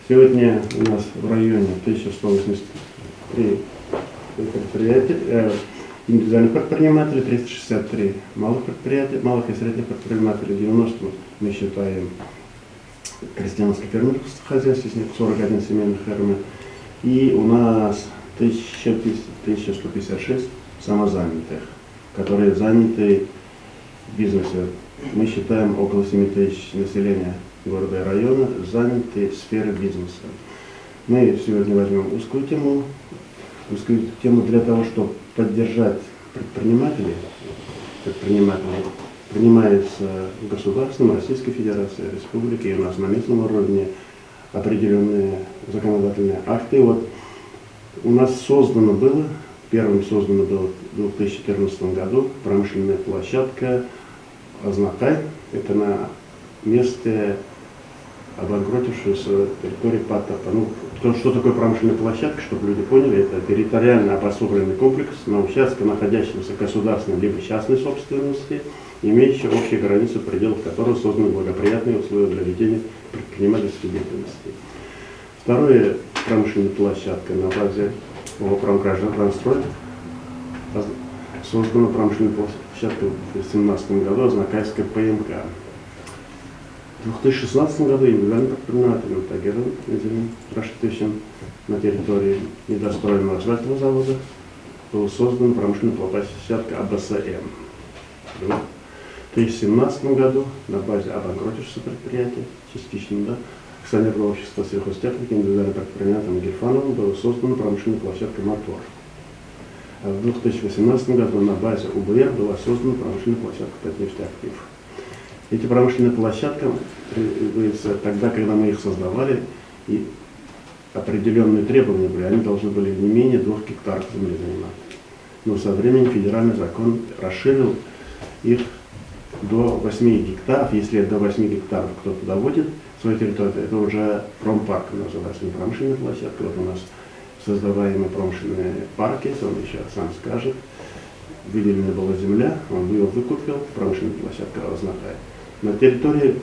Сегодня у нас в районе 1183 предприятия, индивидуальных предпринимателей, 363 малых предприятий, малых и средних предпринимателей, 90 мы считаем крестьянское фермерское хозяйство, из них 41 семейных фермер, и у нас 1156 самозанятых, которые заняты в бизнесе. Мы считаем около 7 тысяч населения города и района заняты в сфере бизнеса. Мы сегодня возьмем узкую тему для того, чтобы поддержать предпринимателей. Принимается государством Российской Федерации, Республики, и у нас на местном уровне определенные законодательные акты. Вот у нас первым создано было в 2014 году промышленная площадка Азнакай. Это на месте обанкротившейся территории Потапа. Что такое промышленная площадка, чтобы люди поняли, это территориально обособленный комплекс на участке, находящемся в государственной либо частной собственности, имеющий общие границы, в пределах которого созданы благоприятные условия для ведения предпринимательской деятельности. Второе, промышленная площадка на базе Промгражданстрой. Создана промышленная площадка в 2017 году, Азнакайская ПМК. В 2016 году индивидуальным предпринимателем Тагиром Назимом Рашитовичем на территории недостроенного асфальтового завода была создана промышленная площадка АБСМ. В 2017 году на базе обанкротившегося предприятия, частично, акционерного общества сельхозтехники индивидуальным предпринимателем Гельфановым была создана промышленная площадка «Мотор». А в 2018 году на базе УБР была создана промышленная площадка «Татнефтеактив». Эти промышленные площадки появляются тогда, когда мы их создавали, и определенные требования были, они должны были не менее 2 гектаров земли занимать. Но со временем федеральный закон расширил их до 8 гектаров. Если до 8 гектаров кто-то доводит свою территорию, это уже промпарк называется, не промышленная площадка. Вот у нас создаваемые промышленные парки, он еще сам скажет. Выделена была земля, он ее выкупил, промышленная площадка Азнакай. На территории,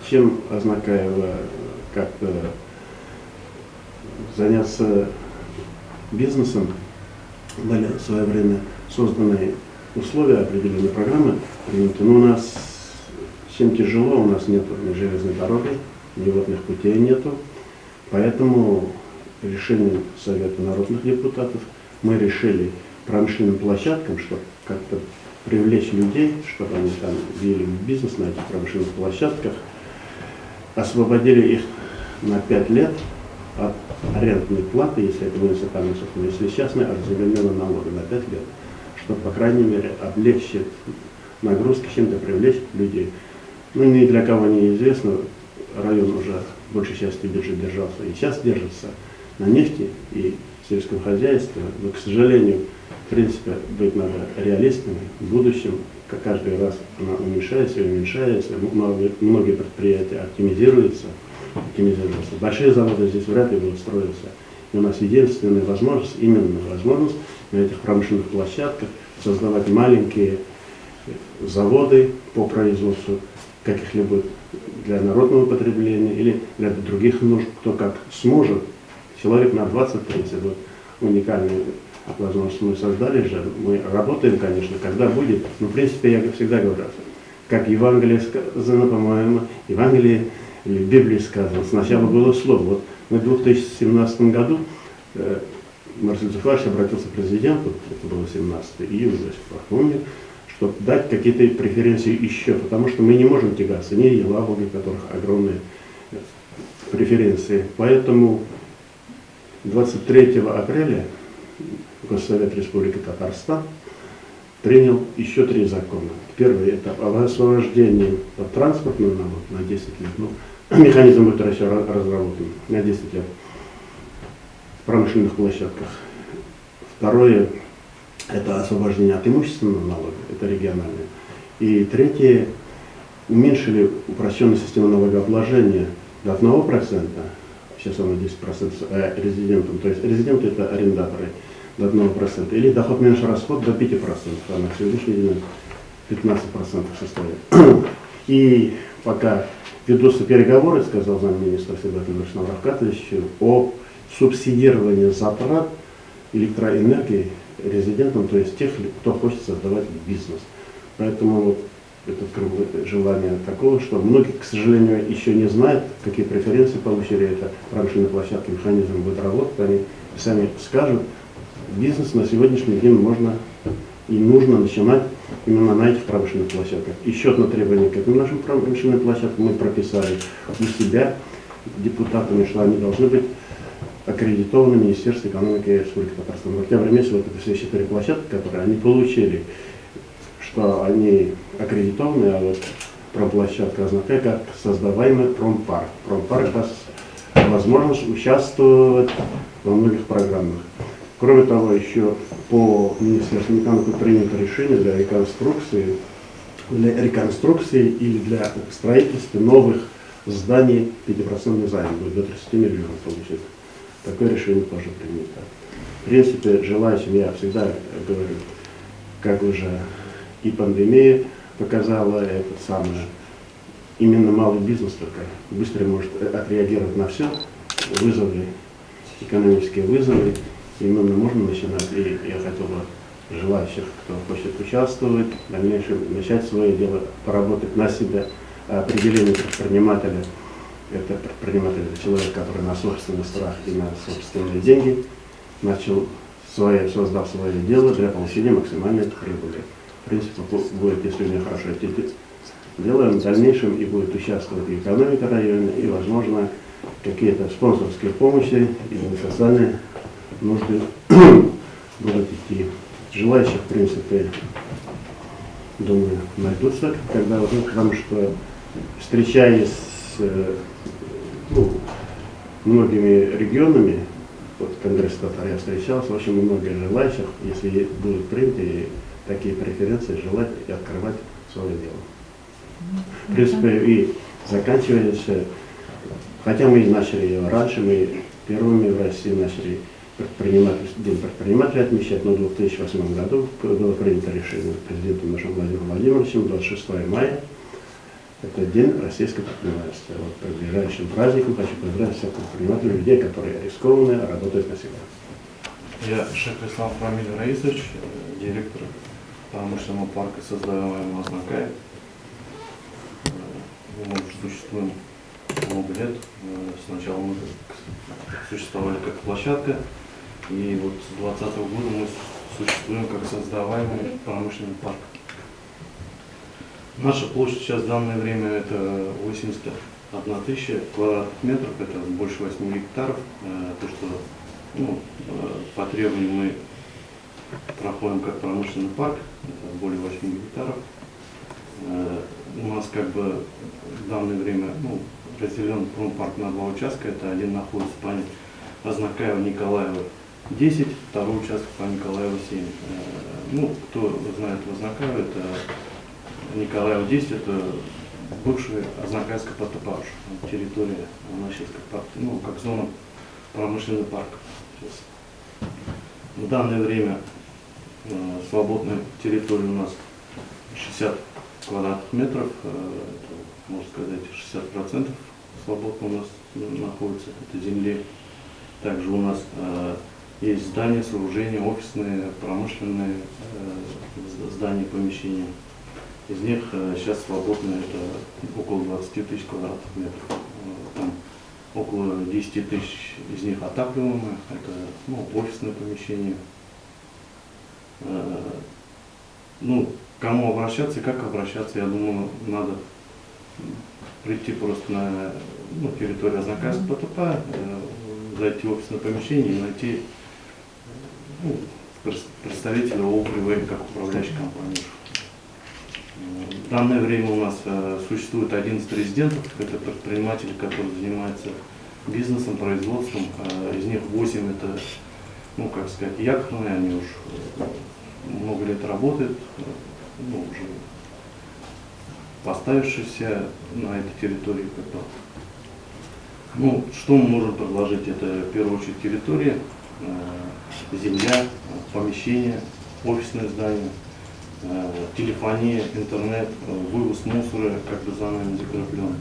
чем Азнакаева как-то заняться бизнесом, были в свое время созданы условия, определенные программы приняты. Но у нас чем тяжело, у нас нет ни железной дороги, ни водных путей нету. Поэтому решением Совета народных депутатов мы решили промышленным площадкам, чтобы как-то привлечь людей, чтобы они там вели бизнес на этих промышленных площадках, освободили их на 5 лет от арендной платы, если это муниципальная собственность, если частная, от земельного налога на 5 лет, чтобы, по крайней мере, облегчить нагрузки, чем-то привлечь людей. Ни для кого не известно, район уже большей части бюджет держался и сейчас держится на нефти и сельском хозяйстве, но, к сожалению, в принципе, быть надо реалистами. В будущем, как каждый раз она уменьшается и уменьшается, многие предприятия оптимизируются. Большие заводы здесь вряд ли будут строиться. И у нас единственная возможность, именно возможность на этих промышленных площадках создавать маленькие заводы по производству каких-либо для народного потребления или для других нужд, кто как сможет. Человек на 20-30, вот уникальную возможность мы создали же, мы работаем, конечно, когда будет, но в принципе я всегда говорю, как Евангелие сказано, по-моему, Евангелие или в Библии сказано, сначала было слово. Вот в 2017 году Марсель Зуфарович обратился к президенту, это было 17 июня, до сих пор помню, чтобы дать какие-то преференции еще, потому что мы не можем тягаться, не Елабуги, у которых огромные преференции. Поэтому 23 апреля Госсовет Республики Татарстан принял еще 3 закона. Первый – это об освобождении от транспортного налога на 10 лет. Механизм будет еще разработан на 10 лет в промышленных площадках. Второе – это освобождение от имущественного налога, это региональное. И третье – уменьшили упрощенную систему налогообложения до 1%. Сейчас оно 10% резидентам, то есть резиденты это арендаторы до 1%, или доход меньше расход до 5%, а на сегодняшний день 15% составляет. И пока ведутся переговоры, сказал замминистра Себастьян Равкатович, о субсидировании затрат электроэнергии резидентам, то есть тех, кто хочет создавать бизнес. Поэтому вот это желание такого, что многие, к сожалению, еще не знают, какие преференции получили, это промышленные площадки, механизм будет работать, они сами скажут, бизнес на сегодняшний день можно и нужно начинать именно на этих промышленных площадках. Еще одно требование к этим нашим промышленным площадкам мы прописали у себя депутатами, что они должны быть аккредитованы в Министерстве экономики Республики Татарстан. В октябре месяце вот это все 4 площадки, которые они получили, что они аккредитованы, а вот промплощадка означает как создаваемый промпарк. Промпарк даст возможность участвовать во многих программах. Кроме того, еще по Министерству экономики принято решение для реконструкции или для строительства новых зданий 5% займ, будет до 30 миллионов получить. Такое решение тоже принято. В принципе, желающим, я всегда говорю, как уже и пандемия показала, этот самый, именно малый бизнес только быстро может отреагировать на все вызовы, экономические вызовы. Именно можно начинать, и я хотел бы желающих, кто хочет участвовать, в дальнейшем начать свое дело, поработать на себя. Определение предпринимателя – это предприниматель, человек, который на собственный страх и на собственные деньги создав свое дело для получения максимальной прибыли. В принципе, будет, если у меня хорошо идти делаем в дальнейшем, и будет участвовать и экономика района, и, возможно, какие-то спонсорские помощи и социальные нужды будут идти. Желающих, в принципе, думаю, найдутся, когда потому что, встречаясь с многими регионами, вот Конгресс Татар я встречался, очень много желающих, если будут приняты такие преференции, желать и открывать свое дело. В принципе, и заканчиваясь, хотя мы и начали ее раньше, мы первыми в России начали День предпринимателя отмечать, но в 2008 году было принято решение президентом нашим Владимиром Владимировичем, 26 мая, это День российского предпринимательства. Вот по ближайшим праздникам хочу поздравить всех предпринимателей, людей, которые рискованные, работают на себя. Я Шейх Ислам Рамиль Раисович, директор промышленного парка, создаваемого Азнакай. Мы уже существуем много лет. Сначала мы существовали как площадка, и вот с 2020 года мы существуем как создаваемый промышленный парк. Наша площадь сейчас в данное время это 81 тысяча квадратных метров, это больше 8 гектаров. То, что по требованию мы проходим как промышленный парк, это более 8 гектаров. У нас как бы в данное время разделен промпарк на два участка. Это один находится по Азнакаева-Николаева 10, второй участок по Николаева 7. Кто знает Азнакаева, это Николаева 10, это бывшая Азнакайская Потапаш, территория, она сейчас как зона промышленный парк. В данное время свободной территории у нас 60 квадратных метров, это, можно сказать, 60% свободно у нас находится, это земли. Также у нас есть здания, сооружения, офисные, промышленные здания, помещения. Из них сейчас свободно это около 20 тысяч квадратных метров. Там около 10 тысяч из них отапливаемые, это офисное помещение. Кому обращаться и как обращаться, я думаю, надо прийти просто на территорию Азнакайского ПТП, зайти в офисное помещение и найти представителя ОУП как управляющей компании. В данное время у нас существует 11 резидентов, это предприниматели, которые занимаются бизнесом, производством. Из них 8 это, якорные, они уже много лет работают, уже поставившиеся на этой территории. Что мы можем предложить? Это в первую очередь территория, земля, помещение, офисное здание, телефония, интернет, вывоз мусора за нами закреплен.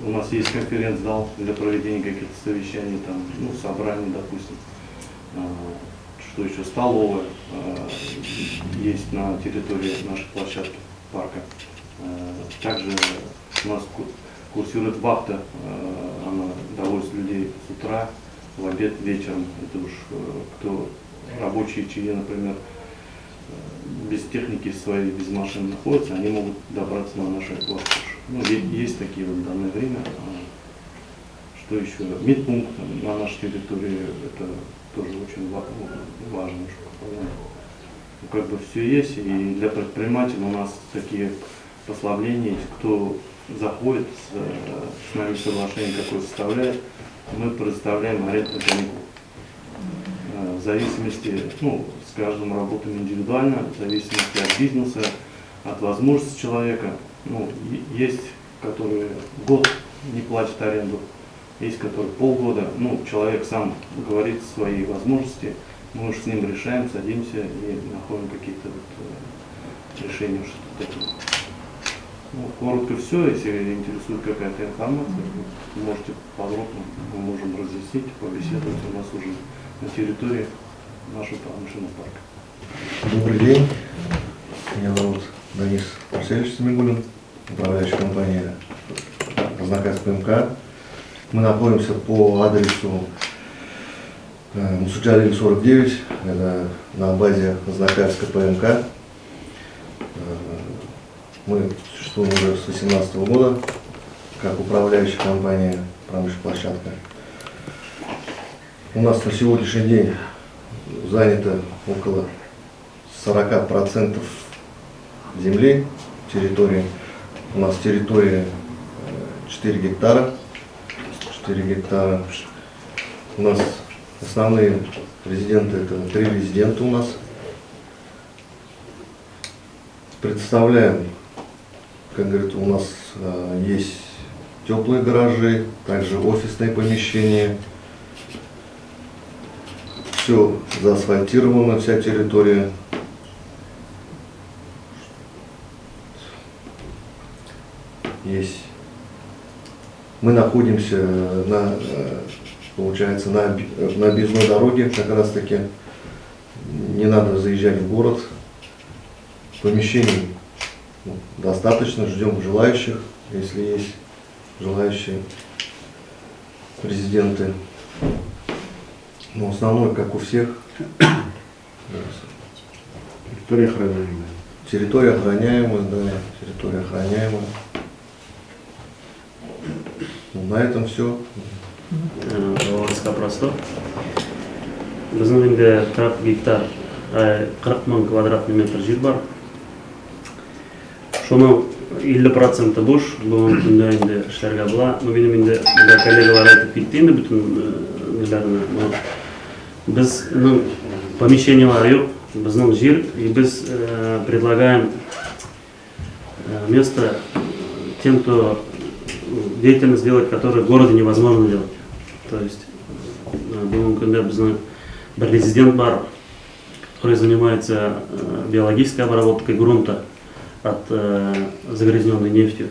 У нас есть конференц-зал для проведения каких-то совещаний, там, ну, собраний, допустим. Что еще? Столовая есть на территории нашей площадки парка. Также у нас курсирует вахта, она довозит людей с утра, в обед, вечером. Это уж кто рабочие, чьи, например, без техники своей, без машин находятся, они могут добраться на наши площадки. Ну, есть такие вот в данное время. Что еще? Медпункт на нашей территории, это тоже очень важно. Ну, как бы все есть, и для предпринимателей у нас такие послабления есть. Кто заходит, с нами соглашение какое составляет, мы предоставляем арендную каникулу. В зависимости, ну, с каждым работаем индивидуально, в зависимости от бизнеса, от возможности человека. Ну, есть, которые год не платят аренду, есть, которые полгода. Ну, человек сам говорит свои возможности, мы уж с ним решаем, садимся и находим какие-то вот решения, что-то такое. Ну, коротко все, если интересует какая-то информация, вы можете подробно, мы можем разъяснить, побеседовать у нас уже на территории нашего промышленного парка. Добрый день, меня зовут Денис Марселевич Смигулин, управляющая компания Разноказ ПМК. Мы находимся по адресу Мусуджалиева 49, это на базе Разноказской ПМК. Мы существуем уже с 2018 года как управляющая компания промышленная площадка. У нас на сегодняшний день занято около 40% земли, территории. У нас территория 4 гектара. 4 гектара. У нас основные резиденты, это 3 резидента у нас. Представляем, как говорится, у нас есть теплые гаражи, также офисные помещения. Все заасфальтировано, вся территория. Есть. Мы находимся на, получается, на объездной дороге, как раз таки. Не надо заезжать в город. Помещений достаточно, ждем желающих, если есть желающие резиденты. Но основное, как у всех, Территория охраняемая. территория охраняемая, да, территория охраняемая. На этом все. Просто. Біздің енді 40 гектар, 40 мың квадратный метр жер бар. Шоның 50% бош, бүгін күнде енді ішлерге бұла. Менің енді коллегалар айтып кетті енді бүтін нелеріне. Біздің помещениялар жоқ, біздің жер, и біз предлагаем место тем, кто деятельность делать, которую в городе невозможно делать. То есть бүгін күнде біздің бір резидент бар, который занимается биологической обработкой грунта от загрязненной нефтью.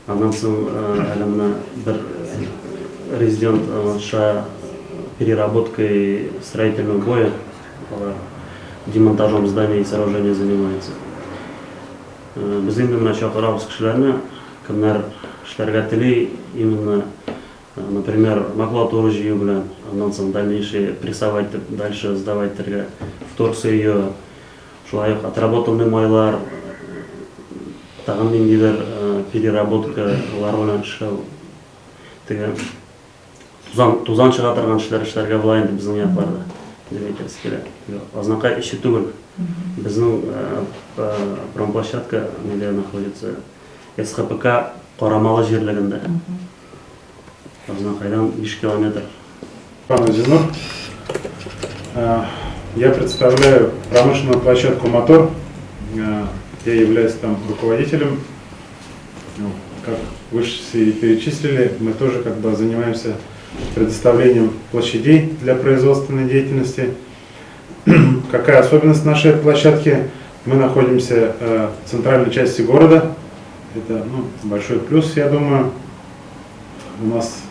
Андан соң әлемна бір резидент переработкой строительного боя, демонтажом зданий и сооружений занимается. Біз енді мына шақырабыз кішілеріне, кімдер ішлерге тілей, именно, например, макулатуру жию білен, андан соң дальнейшее прессовать, дальше сдавать вторсырье, шулай отработанный майлар, тағын мендейлер переработкалар білен ішлеу. Тузан шығатырған ішлерге бұлайынды біздің яқларда. Демекесі келе. Азнақай іші түгіл. Біздің промплощадка неде находится СХПК Қорамалы жерлігінде. Азнақайдан 5 километр. Пан Зинур, я представляю промышленную площадку «Мотор». Я являюсь там руководителем. Как вы перечислили, мы тоже как бы занимаемся предоставлением площадей для производственной деятельности. Какая особенность нашей площадки? Мы находимся в центральной части города. Это большой плюс, я думаю. У нас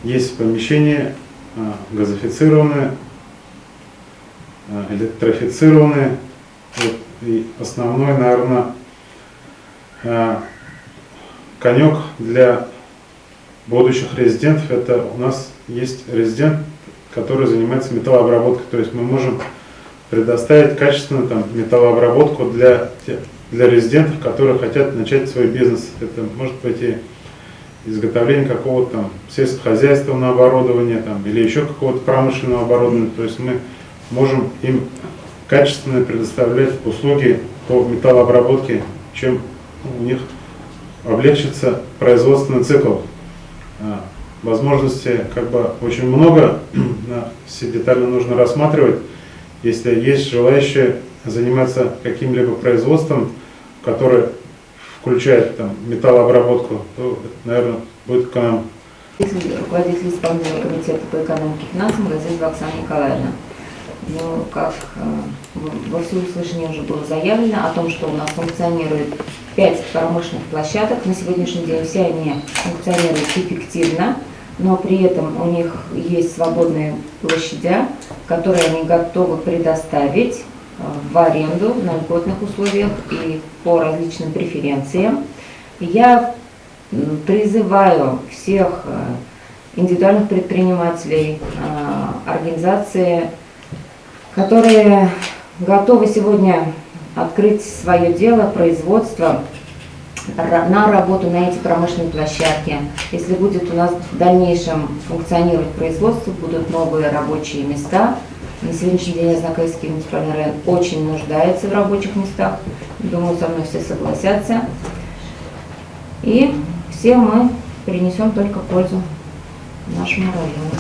есть помещения газифицированные, электрифицированные. Вот, и основной, наверное, конек для будущих резидентов, это у нас есть резидент, который занимается металлообработкой. То есть мы можем предоставить качественную металлообработку для резидентов, которые хотят начать свой бизнес. Это может быть и изготовление какого-то сельскохозяйственного оборудования или еще какого-то промышленного оборудования. То есть мы можем им качественно предоставлять услуги по металлообработке, чем у них облегчится производственный цикл. Возможностей очень много, все детально нужно рассматривать. Если есть желающие заниматься каким-либо производством, которое включает металлообработку, то, наверное, будет к нам. Руководитель исполнительного комитета по экономике и финансам Газизова Оксана Николаевна. Как во всеуслышание уже было заявлено о том, что у нас функционирует 5 промышленных площадок. На сегодняшний день все они функционируют эффективно, но при этом у них есть свободные площади, которые они готовы предоставить в аренду на льготных условиях и по различным преференциям. Я призываю всех индивидуальных предпринимателей, организации, которые готовы сегодня открыть свое дело, производство, на работу на эти промышленные площадки. Если будет у нас в дальнейшем функционировать производство, будут новые рабочие места. На сегодняшний день Азнакайский муниципальный район очень нуждается в рабочих местах. Думаю, со мной все согласятся. И все мы принесем только пользу нашему району.